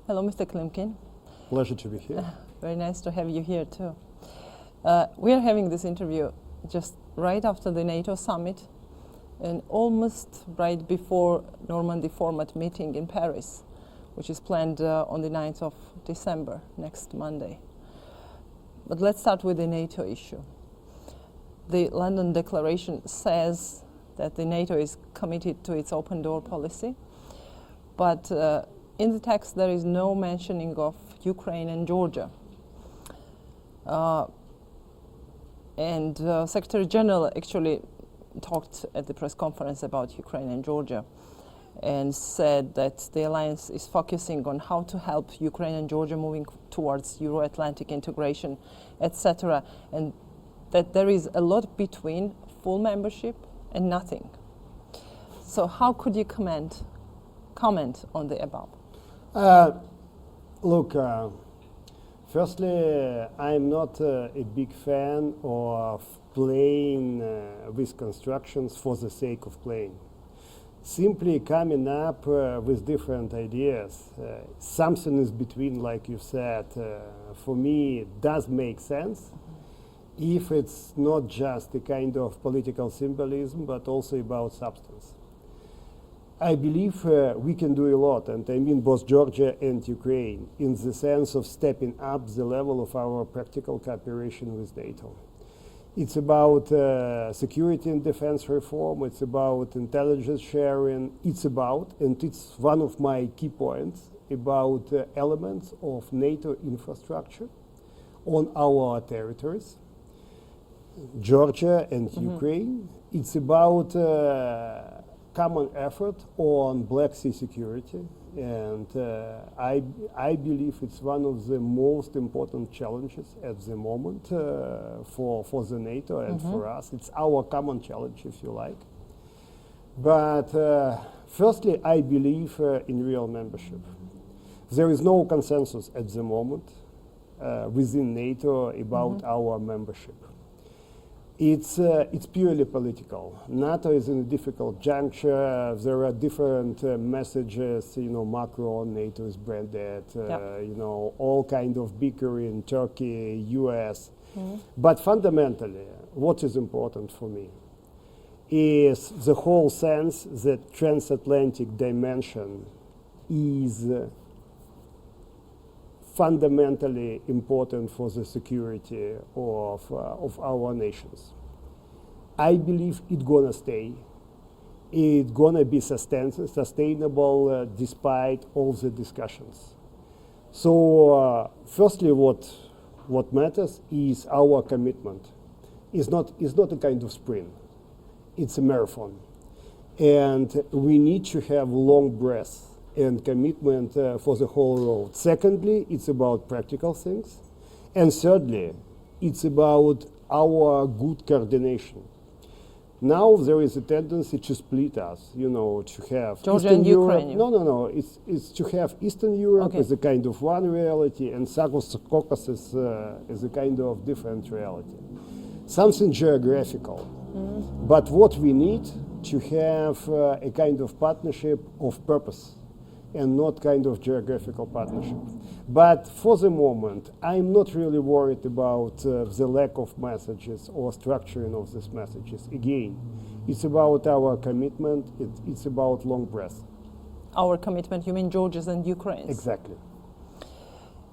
Hello, Mr. Klimkin. Pleasure to be here. Very nice to have you here too. We are having this interview just right after the NATO summit and almost right before Normandy Format meeting in Paris, which is planned on the 9th of December, next Monday. But let's start with the NATO issue. The London Declaration says that the NATO is committed to its open door policy, but in the text there is no mentioning of Ukraine and Georgia. And Secretary General actually talked at the press conference about Ukraine and Georgia and said that the alliance is focusing on how to help Ukraine and Georgia moving towards Euro-Atlantic integration, etc. And that there is a lot between full membership and nothing. So how could you comment on the above? Look, firstly, I'm not a big fan of playing with constructions for the sake of playing. Simply coming up with different ideas, something is between, like you said, for me does make sense if it's not just a kind of political symbolism, but also about substance. I believe we can do a lot, and I mean both Georgia and Ukraine, in the sense of stepping up the level of our practical cooperation with NATO. It's about security and defense reform, it's about intelligence sharing, it's about, and it's one of my key points, about elements of NATO infrastructure on our territories. Georgia and Ukraine, it's about common effort on Black Sea security, and I believe it's one of the most important challenges at the moment for the NATO and for us. It's our common challenge, if you like. But firstly, I believe in real membership. There is no consensus at the moment within NATO about our membership. It's purely political. NATO is in a difficult juncture. There are different messages. You know, Macron, NATO is branded. You know, all kind of bickering, Turkey, U.S. But fundamentally, what is important for me is the whole sense that transatlantic dimension is fundamentally important for the security of our nations. I believe it's gonna stay. It's gonna be sustainable despite all the discussions. So firstly, what matters is our commitment. It's not a kind of sprint. It's a marathon. And we need to have long breaths and commitment for the whole road. Secondly, it's about practical things. And thirdly, it's about our good coordination. Now there is a tendency to split us, you know, to have Georgia Eastern and Europe. Ukraine. No. It's to have Eastern Europe as a kind of one reality and South Caucasus as a kind of different reality. Something geographical. But what we need to have a kind of partnership of purpose, and not kind of geographical partnership. But for the moment, I'm not really worried about the lack of messages or structuring of these messages. Again, it's about our commitment, it's about long breath. Our commitment, you mean Georgia's and Ukraine's? Exactly.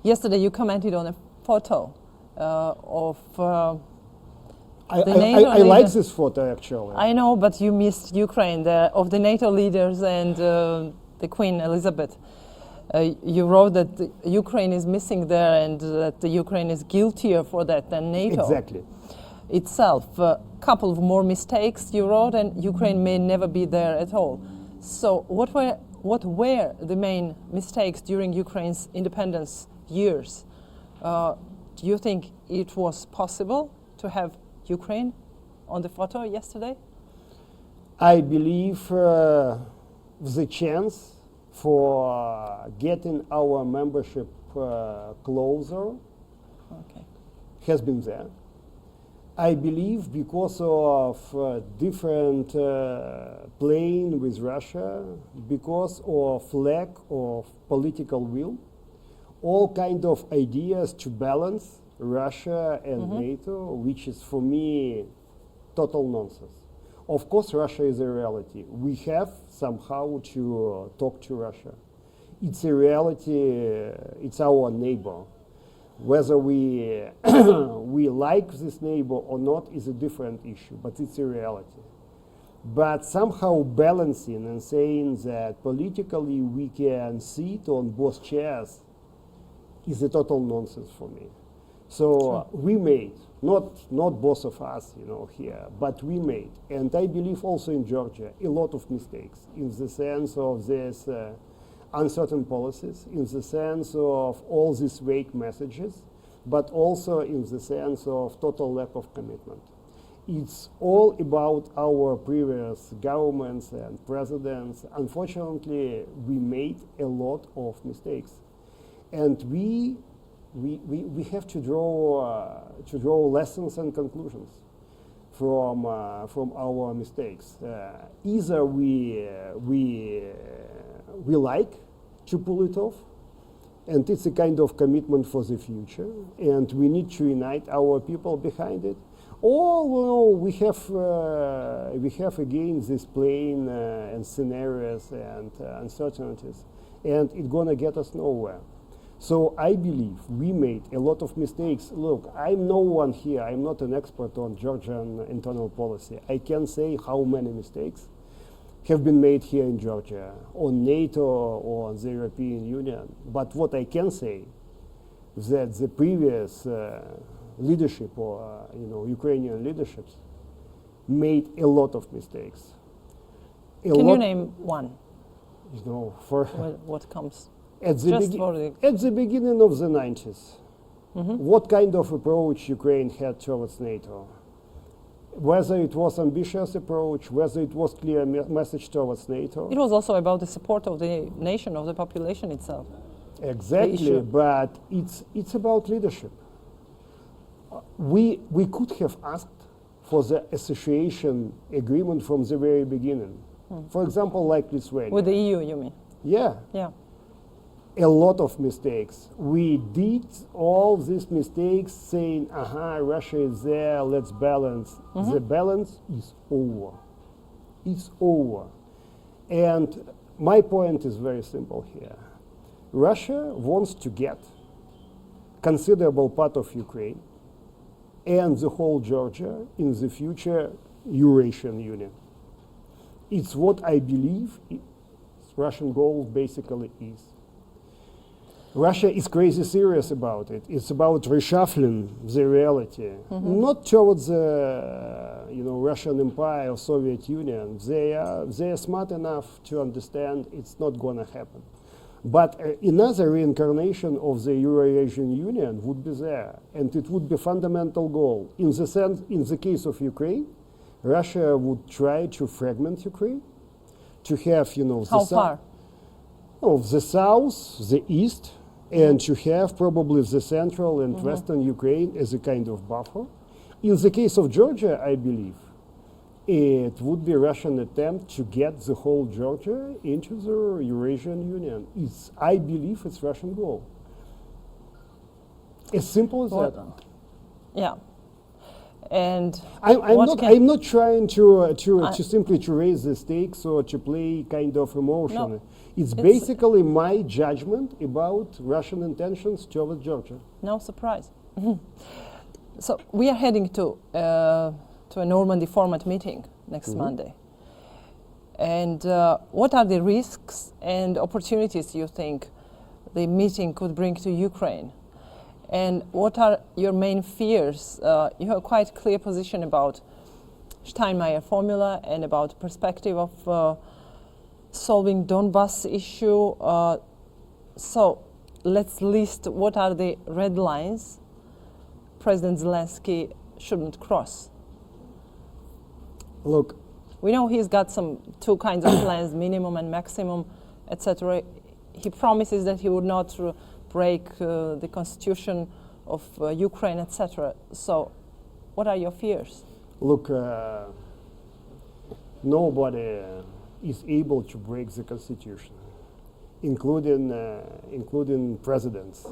Yesterday you commented on a photo of I NATO like this photo, actually. I know, but you missed Ukraine, of the NATO leaders and the Queen Elizabeth. You wrote that Ukraine is missing there and that the Ukraine is guiltier for that than NATO. Exactly. Itself. A couple of more mistakes you wrote and Ukraine may never be there at all. So what were the main mistakes during Ukraine's independence years? Do you think it was possible to have Ukraine on the photo yesterday? I believe the chance for getting our membership closer has been there. I believe because of different playing with Russia, because of lack of political will, all kind of ideas to balance Russia and NATO, which is for me total nonsense. Of course, Russia is a reality. We have somehow to talk to Russia. It's a reality, it's our neighbor. Whether we, we like this neighbor or not is a different issue, but it's a reality. But somehow balancing and saying that politically we can sit on both chairs is a total nonsense for me. So we made, not both of us, here, but we made, and I believe also in Georgia, a lot of mistakes in the sense of this uncertain policies, in the sense of all these vague messages, but also in the sense of total lack of commitment. It's all about our previous governments and presidents. Unfortunately, we made a lot of mistakes. And we have to draw lessons and conclusions from our mistakes. Either we like to pull it off, and it's a kind of commitment for the future, and we need to unite our people behind it. Or we have again this plane and scenarios and uncertainties, and it's gonna get us nowhere. So I believe we made a lot of mistakes. Look, I'm no one here. I'm not an expert on Georgian internal policy. I can say how many mistakes have been made here in Georgia on NATO or on the European Union. But what I can say is that the previous leadership or Ukrainian leaderships made a lot of mistakes. Can you name one? For what comes? At the beginning of the 90s, what kind of approach Ukraine had towards NATO? Whether it was ambitious approach, whether it was clear message towards NATO. It was also about the support of the nation, of the population itself. Exactly, but it's about leadership. We could have asked for the association agreement from the very beginning. For example, like Lithuania. With the EU, you mean? Yeah. Yeah. A lot of mistakes. We did all these mistakes saying, Russia is there, let's balance. The balance is over. It's over. And my point is very simple here. Russia wants to get considerable part of Ukraine and the whole Georgia in the future Eurasian Union. It's what I believe Russian goal basically is. Russia is crazy serious about it. It's about reshuffling the reality, not towards the Russian Empire or Soviet Union. They are smart enough to understand it's not going to happen. But another reincarnation of the Eurasian Union would be there, and it would be fundamental goal. In the case of Ukraine, Russia would try to fragment Ukraine, to have How far? The south, the east, and to have probably the central and western Ukraine as a kind of buffer. In the case of Georgia, I believe, it would be a Russian attempt to get the whole Georgia into the Eurasian Union. I believe it's Russian goal. As simple as that. Yeah. And I'm not trying to simply to raise the stakes or to play kind of emotion. No, it's basically my judgment about Russian intentions towards Georgia. No surprise. So we are heading to a Normandy Format meeting next Monday. And what are the risks and opportunities you think the meeting could bring to Ukraine? And what are your main fears? You have a quite clear position about Steinmeier formula and about perspective of solving Donbass issue. So let's list what are the red lines President Zelensky shouldn't cross. Look, we know he's got two kinds of plans, minimum and maximum, etc. He promises that he would not break the constitution of Ukraine, etc. So what are your fears? Look, nobody is able to break the constitution. including presidents.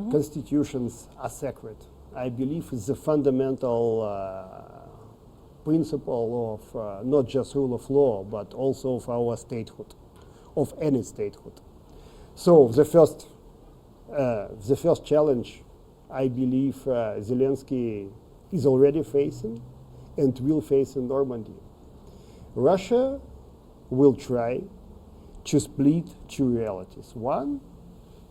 Constitutions are sacred. I believe it's the fundamental principle of not just rule of law, but also of our statehood, of any statehood. So the first challenge, I believe Zelensky is already facing and will face in Normandy. Russia will try to split two realities. One,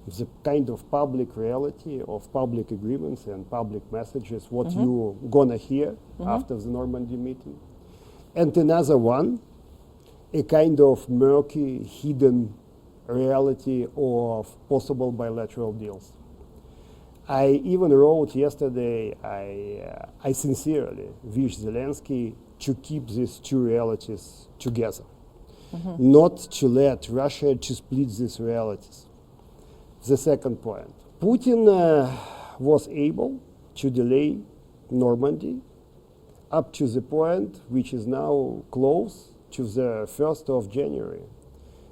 the kind of public reality of public agreements and public messages, what you gonna hear after the Normandy meeting. And another one, a kind of murky, hidden reality of possible bilateral deals. I even wrote yesterday, I sincerely wish Zelensky to keep these two realities together, not to let Russia to split these realities. The second point, Putin was able to delay Normandy up to the point which is now close to the 1st of January,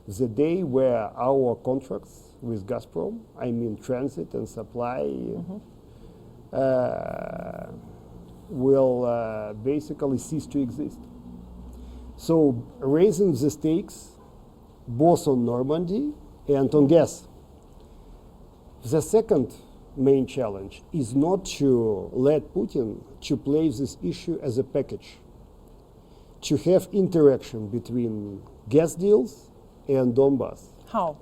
the day where our contracts with Gazprom, I mean transit and supply, will basically cease to exist. So raising the stakes both on Normandy and on gas. The second main challenge is not to let Putin to play this issue as a package, to have interaction between gas deals and Donbass. How?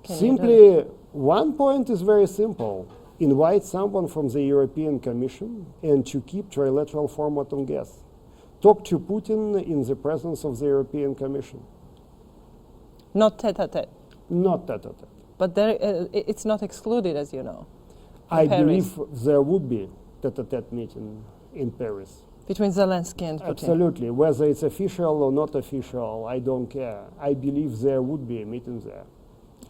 Can you Simply, one point is very simple. Invite someone from the European Commission and to keep trilateral format on gas. Talk to Putin in the presence of the European Commission. Not tete-a-tete, Not tete-a-tete. but there, it's not excluded, as you know. I Paris. believe there would be tete-a-tete meeting in Paris. Between Zelensky and Putin. Absolutely. Whether it's official or not official, I don't care. I believe there would be a meeting there.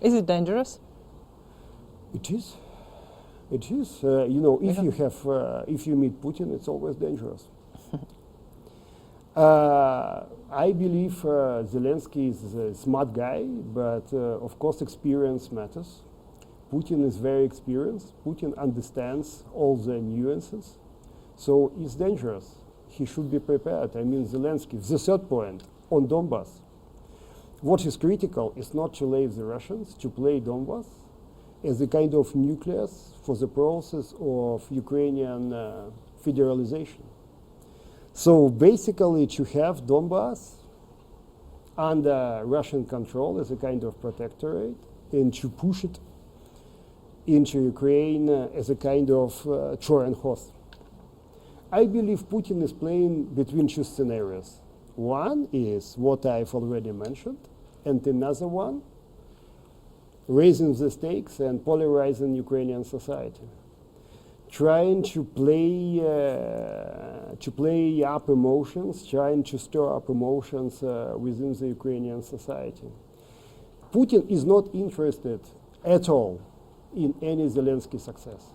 Is it dangerous? It is. It is. You know, if you have, if you meet Putin, it's always dangerous. I believe Zelensky is a smart guy, but of course experience matters. Putin is very experienced. Putin understands all the nuances. So it's dangerous. He should be prepared. I mean, Zelensky. The third point, on Donbass. What is critical is not to leave the Russians to play Donbass as a kind of nucleus for the process of Ukrainian federalization. So basically to have Donbass under Russian control as a kind of protectorate and to push it into Ukraine as a kind of Trojan horse. I believe Putin is playing between two scenarios. One is what I've already mentioned, and another one, raising the stakes and polarizing Ukrainian society. Trying to play up emotions, trying to stir up emotions within the Ukrainian society. Putin is not interested at all in any Zelensky success.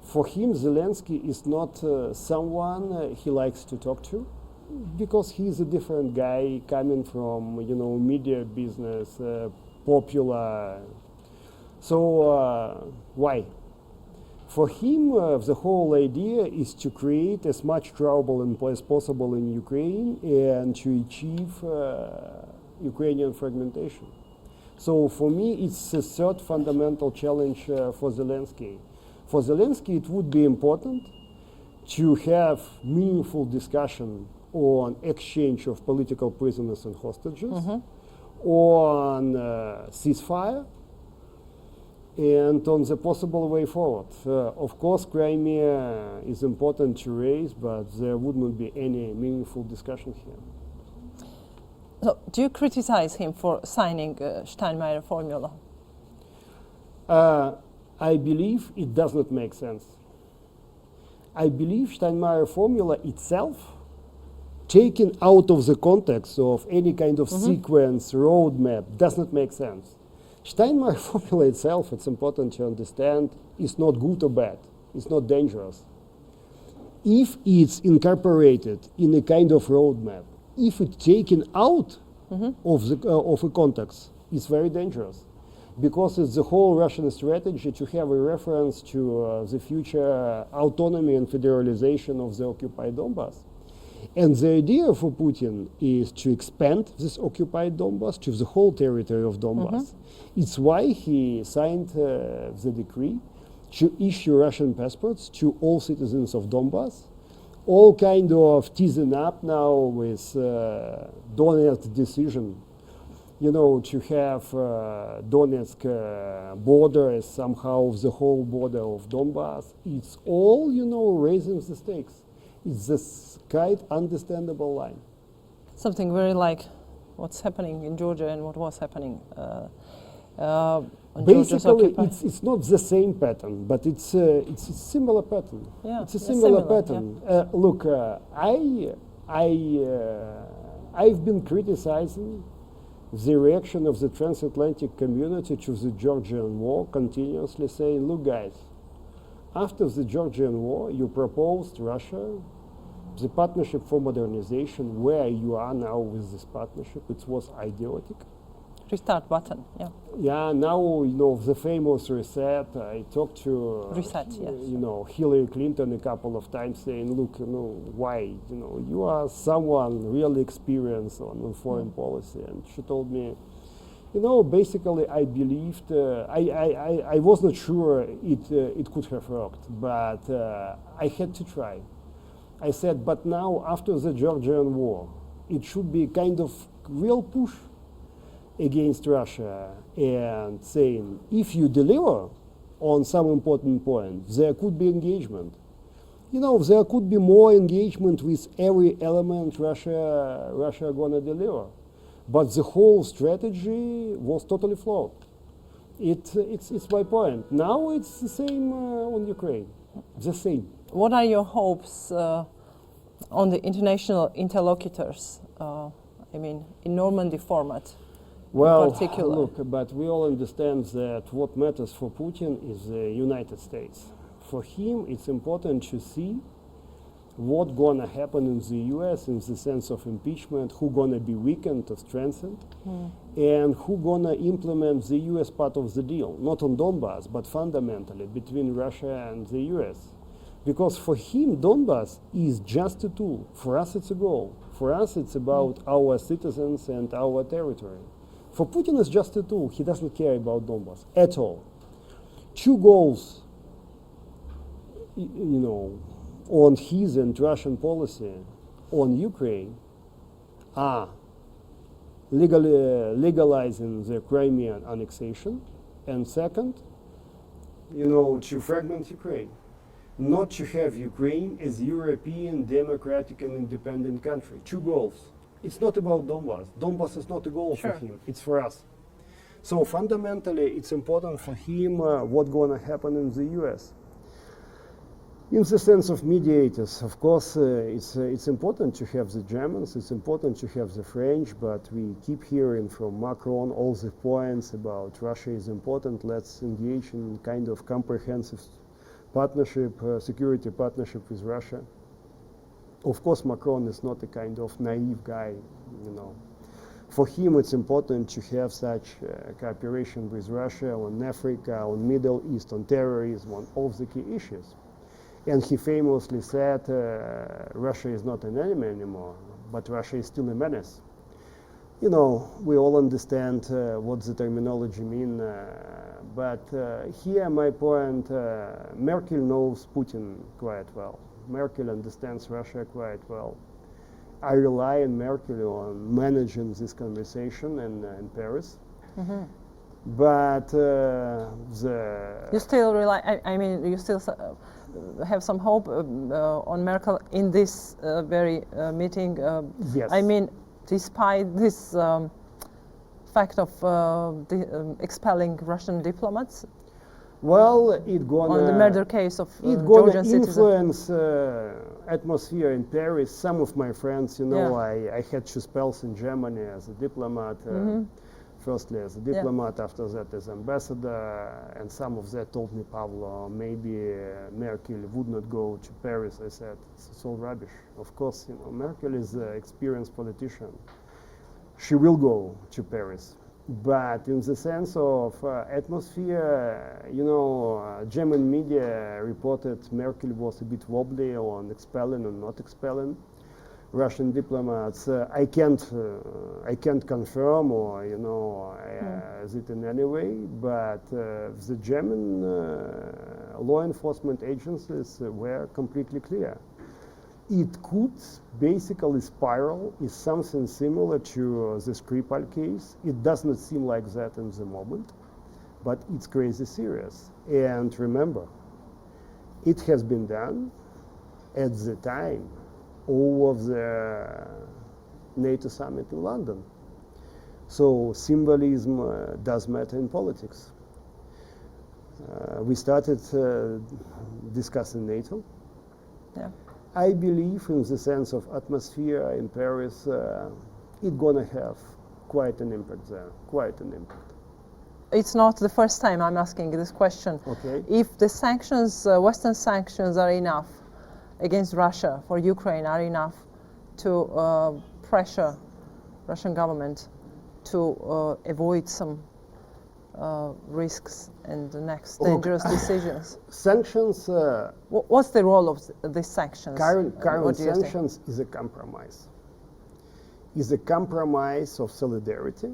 For him, Zelensky is not someone he likes to talk to, because he's a different guy coming from, you know, media business, popular. So why? For him, the whole idea is to create as much trouble as possible in Ukraine and to achieve Ukrainian fragmentation. So for me, it's a third fundamental challenge for Zelensky. For Zelensky, it would be important to have meaningful discussion on exchange of political prisoners and hostages, on ceasefire, and on the possible way forward. Of course, Crimea is important to raise, but there would not be any meaningful discussion here. So, do you criticize him for signing Steinmeier formula? I believe it does not make sense. I believe Steinmeier formula itself, taken out of the context of any kind of sequence, roadmap, does not make sense. Steinmeier formula itself, it's important to understand, is not good or bad. It's not dangerous. If it's incorporated in a kind of roadmap, if it's taken out of a context, is very dangerous, because it's the whole Russian strategy to have a reference to the future autonomy and federalization of the occupied Donbass. And the idea for Putin is to expand this occupied Donbass to the whole territory of Donbass. It's why he signed the decree to issue Russian passports to all citizens of Donbass. All kind of teasing up now with Donetsk's decision, to have Donetsk border as somehow the whole border of Donbass. It's all, raising the stakes. It's this quite understandable line. Something very like what's happening in Georgia and what was happening on Georgia's Basically, occupied. it's not the same pattern, but it's a similar pattern. Yeah, It's a yeah, similar similar, pattern. Look, I've been criticizing the reaction of the transatlantic community to the Georgian war, continuously saying, look guys, after the Georgian war, you proposed Russia the partnership for modernization. Where you are now with this partnership, it was idiotic. Restart button, yeah. Yeah, now, the famous reset, I talked to, Reset, yes. Hillary Clinton a couple of times saying, look, why, you are someone really experienced on foreign policy. And she told me, basically I believed, I was not sure it could have worked, but I had to try. I said, but now after the Georgian war, it should be kind of real push against Russia and saying, if you deliver on some important point, there could be engagement. There could be more engagement with every element Russia gonna deliver. But the whole strategy was totally flawed. It's my point. Now it's the same on Ukraine, the same. What are your hopes on the international interlocutors, in Normandy format? Well, in particular? look, but we all understand that what matters for Putin is the United States. For him, it's important to see what's gonna happen in the U.S. in the sense of impeachment, who gonna be weakened or strengthened, and who gonna implement the U.S. part of the deal, not on Donbass, but fundamentally between Russia and the U.S. Because for him, Donbass is just a tool. For us, it's a goal. For us, it's about our citizens and our territory. For Putin, it's just a tool. He doesn't care about Donbass at all. Two goals, on his and Russian policy on Ukraine are legalizing the Crimean annexation, and second, to fragment Ukraine. Not to have Ukraine as a European, democratic and independent country. Two goals. It's not about Donbass. Donbass is not a goal for him. It's for us. So fundamentally, it's important for him what's going to happen in the U.S. In the sense of mediators, of course, it's important to have the Germans, it's important to have the French, but we keep hearing from Macron all the points about Russia is important, let's engage in kind of comprehensive partnership, security partnership with Russia. Of course, Macron is not a kind of naive guy, For him, it's important to have such cooperation with Russia on Africa, on Middle East, on terrorism, on all the key issues. And he famously said, Russia is not an enemy anymore, but Russia is still a menace. We all understand what the terminology means, but here my point, Merkel knows Putin quite well. Merkel understands Russia quite well. I rely on Merkel on managing this conversation in Paris. But you still rely, you still have some hope on Merkel in this very meeting. Yes. Despite this fact of expelling Russian diplomats. Well, it gonna on the murder case of Georgian citizen. influence atmosphere in Paris. Some of my friends, I had 2 spells in Germany as a diplomat. Firstly as a diplomat, after that as ambassador, and some of that told me, Pavlo, maybe Merkel would not go to Paris. I said, it's all rubbish. Of course, Merkel is an experienced politician. She will go to Paris. But in the sense of atmosphere, German media reported Merkel was a bit wobbly on expelling or not expelling Russian diplomats. I can't confirm or it in any way, but the German law enforcement agencies were completely clear. It could basically spiral is something similar to the Skripal case. It does not seem like that in the moment, but it's crazy serious. And remember, it has been done at the time of the NATO summit in London. So symbolism does matter in politics. We started discussing NATO. Yeah. I believe in the sense of atmosphere in Paris, it's gonna have quite an impact there, quite an impact. It's not the first time I'm asking this question. Okay. If the sanctions, Western sanctions are enough against Russia for Ukraine are enough to pressure Russian government to avoid some risks and the next dangerous decisions. Sanctions. What's the role of these sanctions? Current sanctions is a compromise. Is a compromise of solidarity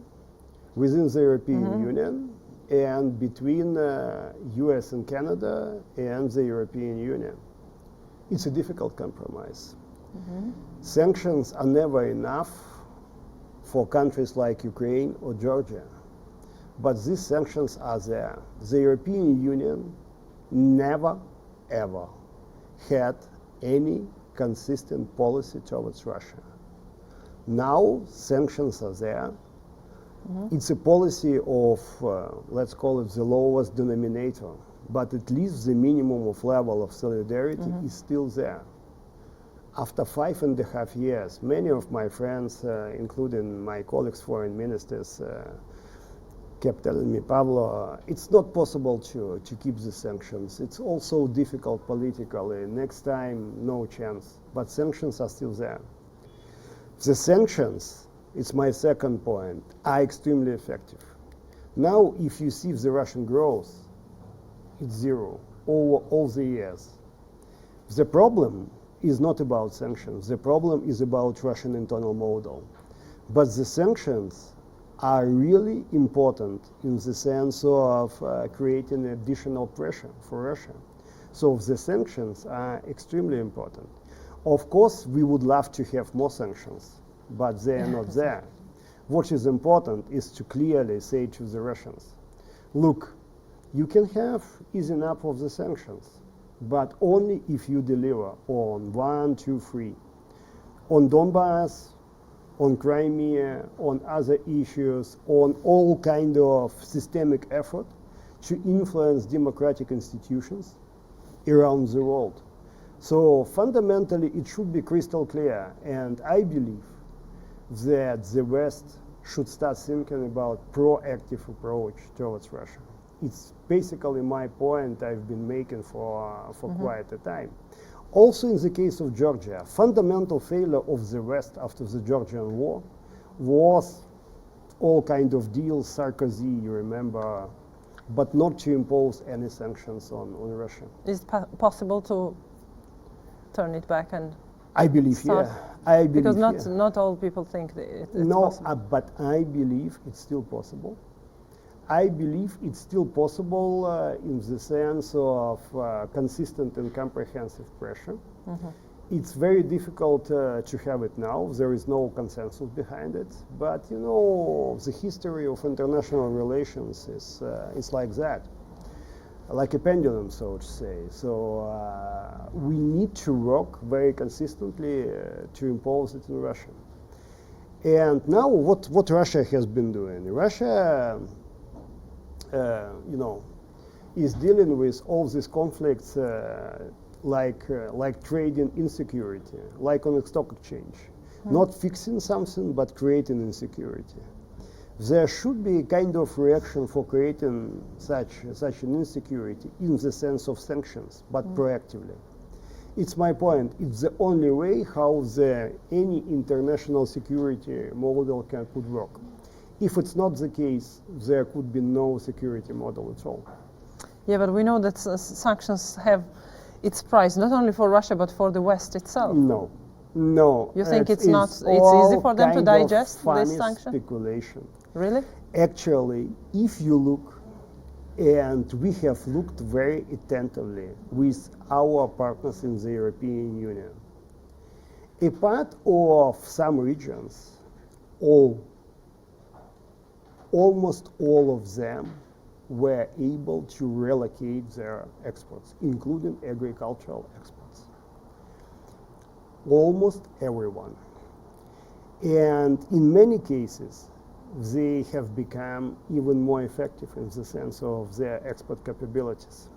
within the European Union and between US and Canada and the European Union. It's a difficult compromise. Sanctions are never enough for countries like Ukraine or Georgia. But these sanctions are there. The European Union never, ever had any consistent policy towards Russia. Now sanctions are there. It's a policy of, let's call it the lowest denominator, but at least the minimum of level of solidarity is still there. After 5.5 years, many of my friends, including my colleagues, foreign ministers, kept telling me, Pavlo, it's not possible to keep the sanctions. It's also difficult politically. Next time, no chance. But sanctions are still there. The sanctions, it's my second point, are extremely effective. Now, if you see the Russian growth, it's zero over all the years. The problem is not about sanctions. The problem is about Russian internal model. But the sanctions are really important in the sense of creating additional pressure for Russia. So the sanctions are extremely important. Of course, we would love to have more sanctions, but they are not there. What is important is to clearly say to the Russians, look, you can have easing up of the sanctions, but only if you deliver on 1, 2, 3. On Donbass, on Crimea, on other issues, on all kind of systemic effort to influence democratic institutions around the world. So fundamentally, it should be crystal clear, and I believe that the West should start thinking about proactive approach towards Russia. It's basically my point I've been making for quite a time. Also in the case of Georgia, fundamental failure of the West after the Georgian war was all kind of deals, Sarkozy, you remember, but not to impose any sanctions on Russia. Is it possible to turn it back and I believe, start? yeah. I believe, because not all people think that it's possible. But I believe it's still possible. I believe it's still possible in the sense of consistent and comprehensive pressure. It's very difficult to have it now. There is no consensus behind it. But the history of international relations is like that, like a pendulum, so to say. So we need to work very consistently to impose it in Russia. And now what Russia has been doing? Russia is dealing with all these conflicts like trading insecurity, like on a stock exchange. Not fixing something, but creating insecurity. There should be a kind of reaction for creating such an insecurity in the sense of sanctions, but proactively. It's my point. It's the only way how any international security model could work. If it's not the case, there could be no security model at all. Yeah, but we know that sanctions have its price, not only for Russia, but for the West itself. No, no. You think it's easy for them to digest this sanction? Speculation. Really? Actually, if you look, and we have looked very attentively with our partners in the European Union, a part of some regions, almost all of them were able to relocate their exports, including agricultural exports. Almost everyone. And in many cases, they have become even more effective in the sense of their export capabilities.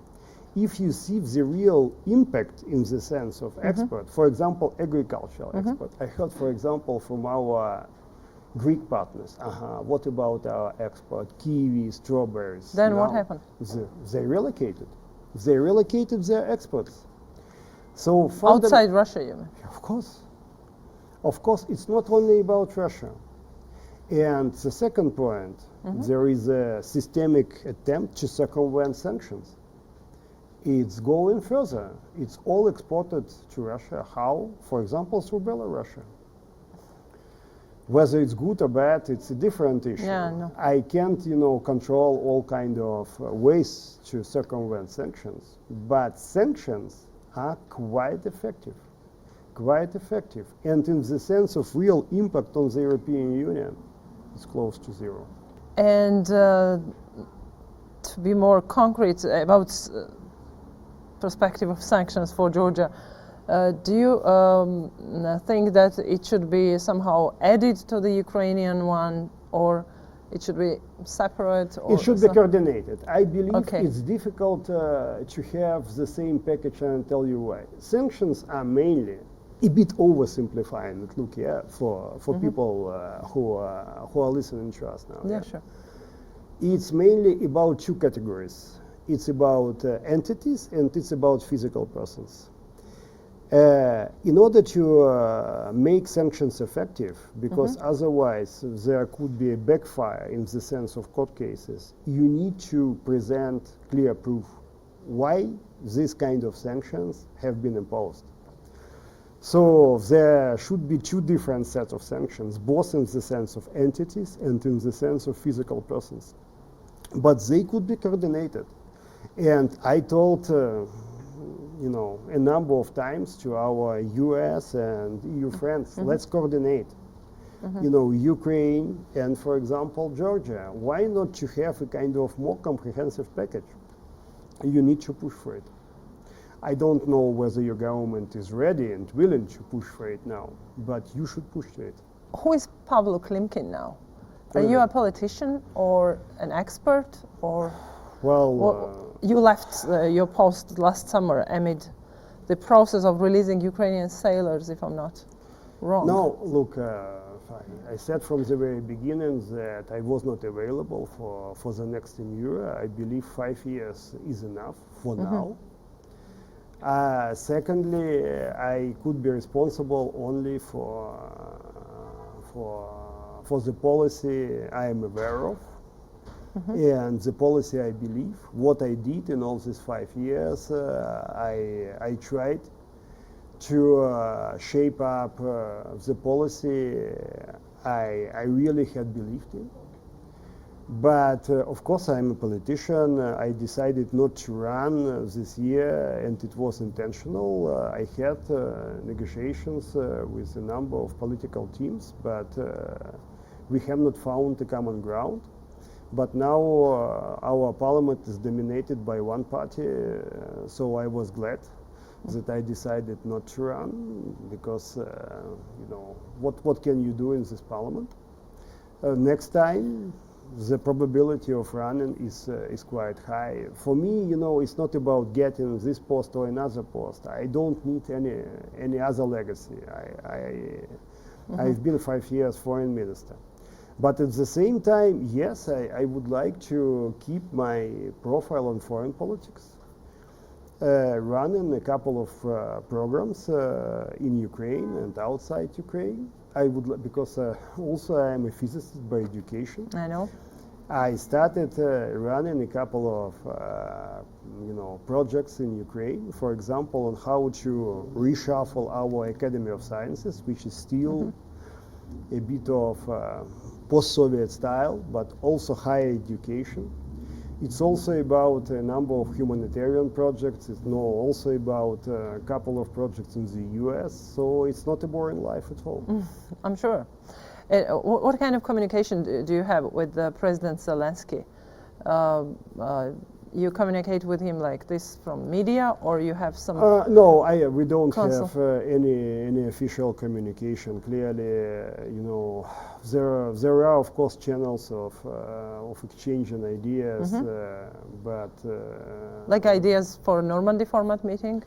If you see the real impact in the sense of export, for example, agricultural export, I heard, for example, from our Greek partners, what about our export, kiwi, strawberries? Then what happened? They relocated. They relocated their exports. So outside Russia, you mean? Of course. Of course, it's not only about Russia. And the second point, there is a systemic attempt to circumvent sanctions. It's going further. It's all exported to Russia. How? For example, through Belarus. Whether it's good or bad, it's a different issue. Yeah, no. I can't, control all kind of ways to circumvent sanctions, but sanctions are quite effective. Quite effective. And in the sense of real impact on the European Union, it's close to zero. And to be more concrete about perspective of sanctions for Georgia, do you think that it should be somehow added to the Ukrainian one, or it should be separate? Or it should be coordinated. I believe Okay. it's difficult to have the same package, and I'll tell you why. Sanctions are mainly a bit oversimplifying it, look, for people who are listening to us now. Yeah, sure. It's mainly about two categories. It's about entities and it's about physical persons. In order to make sanctions effective, because otherwise there could be a backfire in the sense of court cases, you need to present clear proof why this kind of sanctions have been imposed. So there should be two different sets of sanctions, both in the sense of entities and in the sense of physical persons. But they could be coordinated. And I told, a number of times to our US and EU friends, let's coordinate. Ukraine and, for example, Georgia. Why not to have a kind of more comprehensive package? You need to push for it. I don't know whether your government is ready and willing to push for it now, but you should push for it. Who is Pavlo Klimkin now? Are you a politician or an expert, or you left your post last summer amid the process of releasing Ukrainian sailors, if I'm not wrong? No, look, I said from the very beginning that I was not available for the next tenure. I believe 5 years is enough for now. Secondly, I could be responsible only for the policy I am aware of, and the policy I believe. What I did in all these 5 years, I tried to shape up the policy I really had believed in. But of course, I'm a politician. I decided not to run this year, and it was intentional. I had negotiations with a number of political teams, but we have not found a common ground. But now our parliament is dominated by one party, so I was glad that I decided not to run, because what can you do in this parliament? Next time, the probability of running is quite high. For me, it's not about getting this post or another post. I don't need any other legacy. I've been 5 years foreign minister. But at the same time, yes, I would like to keep my profile on foreign politics, running a couple of programs in Ukraine and outside Ukraine. because also I'm a physicist by education. I know. I started running a couple of projects in Ukraine, for example, on how to reshuffle our Academy of Sciences, which is still a bit of post-Soviet style, but also higher education. It's also about a number of humanitarian projects. It's also about a couple of projects in the US. So it's not a boring life at all. I'm sure. What kind of communication do you have with President Zelensky? You communicate with him like this from media, or you have some? No, we don't have any official communication. Clearly, there are of course channels of exchanging ideas, but like ideas for Normandy Format meeting.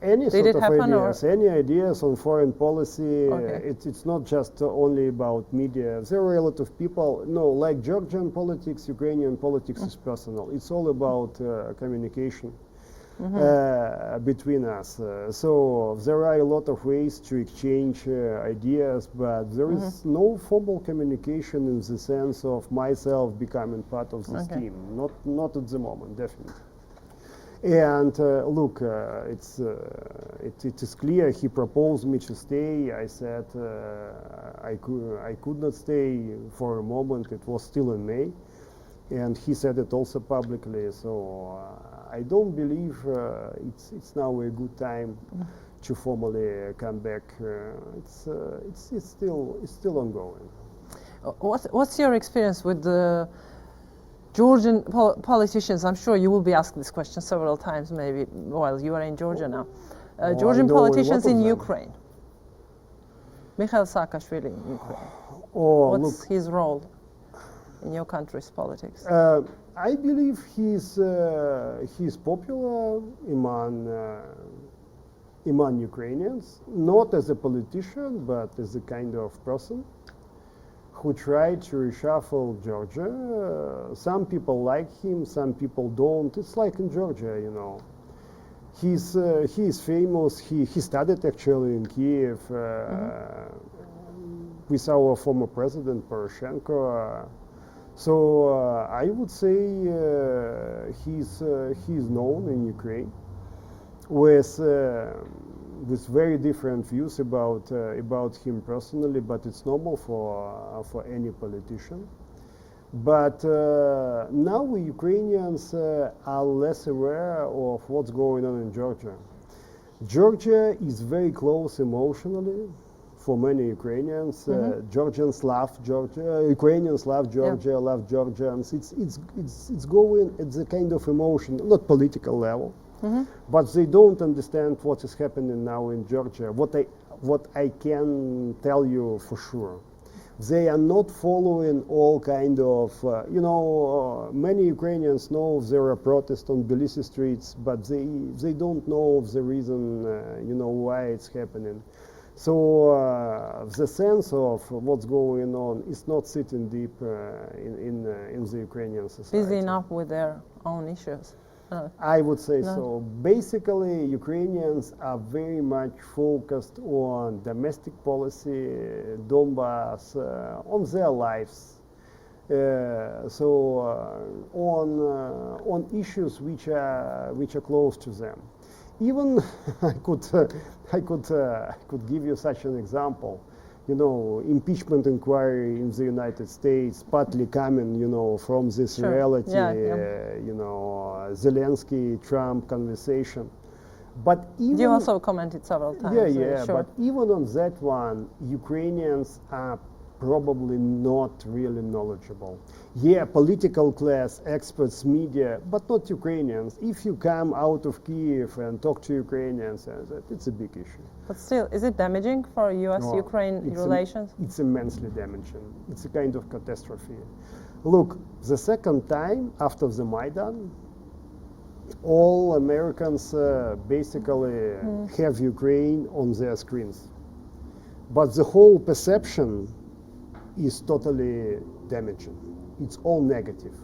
Any Did sort it of happen, ideas, any ideas on foreign policy. Okay. It's not just only about media. There are a lot of people. No, like Georgian politics, Ukrainian politics is personal. It's all about communication between us. So there are a lot of ways to exchange ideas, but there is no formal communication in the sense of myself becoming part of this team. Not at the moment, definitely. And look, it is clear he proposed me to stay. I said I could not stay for a moment. It was still in May, and he said it also publicly. So I don't believe it's now a good time to formally come back. It's still ongoing. What's your experience with the Georgian politicians? I'm sure you will be asked this question several times, maybe while you are in Georgia now. Georgian politicians in Ukraine. Mikhail Saakashvili in Ukraine. What's his role in your country's politics? I believe he's popular among Ukrainians, not as a politician, but as a kind of person who tried to reshuffle Georgia. Some people like him, some people don't. It's like in Georgia, He is famous. He studied actually in Kiev with our former president Poroshenko. So I would say he's known in Ukraine with very different views about him personally, but it's normal for any politician. But now we Ukrainians are less aware of what's going on in Georgia. Georgia is very close emotionally for many Ukrainians. Georgians love Georgia. Ukrainians love Georgia, love Georgians. It's going at the kind of emotion, not political level. But they don't understand what is happening now in Georgia. What I can tell you for sure, they are not following all kind of, many Ukrainians know there are protests on Tbilisi streets, but they don't know the reason, why it's happening. So the sense of what's going on is not sitting deep in the Ukrainian society. Busy enough with their own issues. I would say so. Basically, Ukrainians are very much focused on domestic policy, Donbass, on their lives. On issues which are close to them. Even I could give you such an example. Impeachment inquiry in the United States, partly coming, from this reality, Zelensky-Trump conversation. But even you also commented several times. Sure. But even on that one, Ukrainians are probably not really knowledgeable. Political class, experts, media, but not Ukrainians. If you come out of Kiev and talk to Ukrainians, it's a big issue. But still, is it damaging for US-Ukraine relations? It's immensely damaging. It's a kind of catastrophe. Look, the second time after the Maidan, all Americans basically have Ukraine on their screens. But the whole perception is totally damaging. It's all negative.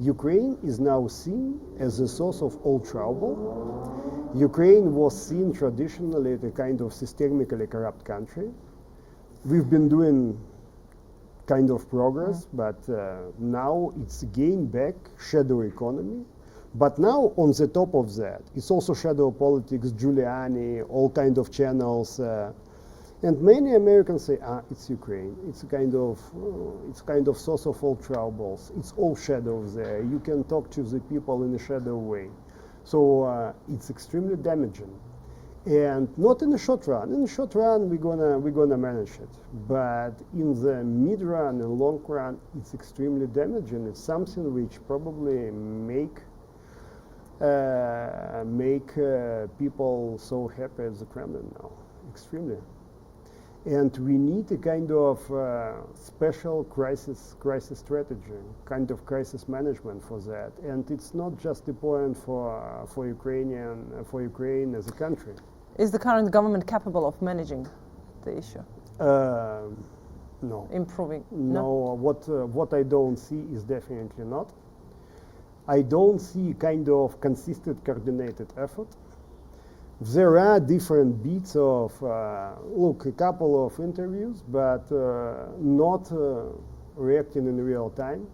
Ukraine is now seen as the source of all trouble. Ukraine was seen traditionally as a kind of systemically corrupt country. we've been doing kind of progress, but now it's again back shadow economy. But now on the top of that, it's also shadow politics, Giuliani, all kind of channels, and many Americans say, it's Ukraine. It's kind of source of all troubles. It's all shadows there. You can talk to the people in a shadow way. So it's extremely damaging. And not in the short run. In the short run, we're gonna manage it. But in the mid run and long run, it's extremely damaging. It's something which probably make people so happy at the Kremlin now, extremely. And we need a kind of special crisis strategy, kind of crisis management for that. And it's not just a point for Ukraine as a country. Is the current government capable of managing the issue? No. Improving? No. What I don't see is definitely not. I don't see kind of consistent, coordinated effort. There are different bits of, a couple of interviews, but not reacting in real time,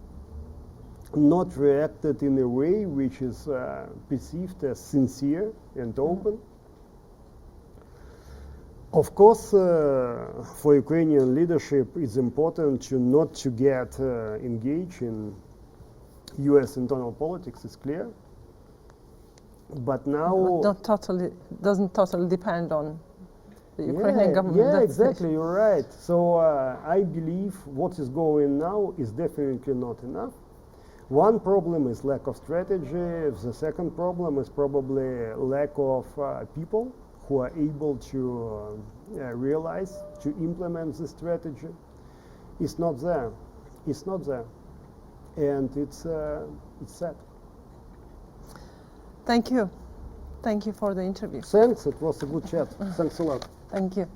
not reacted in a way which is perceived as sincere and open. Of course, for Ukrainian leadership, it's important not to get engaged in U.S. internal politics, it's clear. But now, doesn't totally depend on the Ukrainian government. Yeah, exactly. You're right. So I believe what is going now is definitely not enough. One problem is lack of strategy. The second problem is probably lack of people who are able to realize, to implement the strategy. It's not there. It's not there, and it's sad. Thank you. Thank you for the interview. Thanks. It was a good chat. Thanks a lot. Thank you.